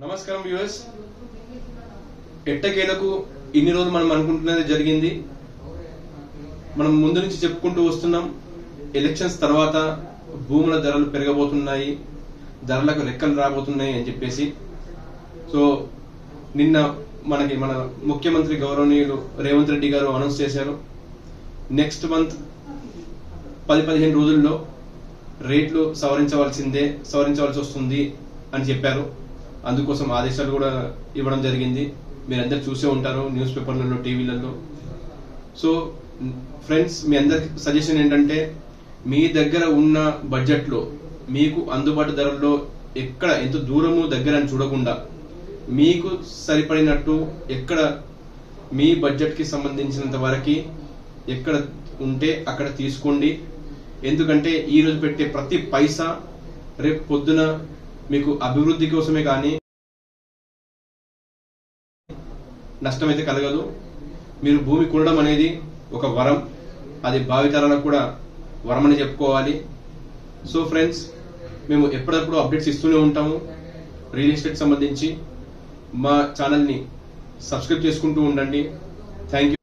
నమస్కారం వ్యూవర్స్. ఎట్టకేలకు ఇన్ని రోజులు మనం అనుకుంటున్నది జరిగింది. మనం ముందు నుంచి చెప్పుకుంటూ వస్తున్నాం, ఎలక్షన్స్ తర్వాత భూముల ధరలు పెరగబోతున్నాయి, ధరలకు రెక్కలు రాబోతున్నాయి అని చెప్పేసి. సో నిన్న మన ముఖ్యమంత్రి గౌరవనీయులు రేవంత్ రెడ్డి గారు అనౌన్స్ చేశారు, నెక్స్ట్ మంత్ 10-15 రోజుల్లో రేట్లు సవరించవలసి వస్తుంది అని చెప్పారు. అందుకోసం ఆదేశాలు కూడా ఇవ్వడం జరిగింది. మీరందరూ చూసే ఉంటారు న్యూస్ పేపర్లలో, టీవీలలో. సో ఫ్రెండ్స్, మీ అందరికి సజెషన్ ఏంటంటే, మీ దగ్గర ఉన్న బడ్జెట్లో మీకు అందుబాటు ధరల్లో ఎక్కడ ఎంత దూరము దగ్గర అని చూడకుండా మీకు సరిపడినట్టు ఎక్కడ మీ బడ్జెట్కి సంబంధించినంత వరకు ఎక్కడ ఉంటే అక్కడ తీసుకోండి. ఎందుకంటే ఈరోజు పెట్టే ప్రతి పైసా రేపు పొద్దున మీకు అభివృద్ధి కోసమే కానీ నష్టమైతే కలగదు. మీరు భూమి కొనడం అనేది ఒక వరం, అది భావితరాలకు కూడా వరం అని చెప్పుకోవాలి. సో ఫ్రెండ్స్, మేము ఎప్పటికప్పుడు అప్డేట్స్ ఇస్తూనే ఉంటాము రియల్ ఎస్టేట్ సంబంధించి. మా ఛానల్ని సబ్స్క్రైబ్ చేసుకుంటూ ఉండండి. Thank you.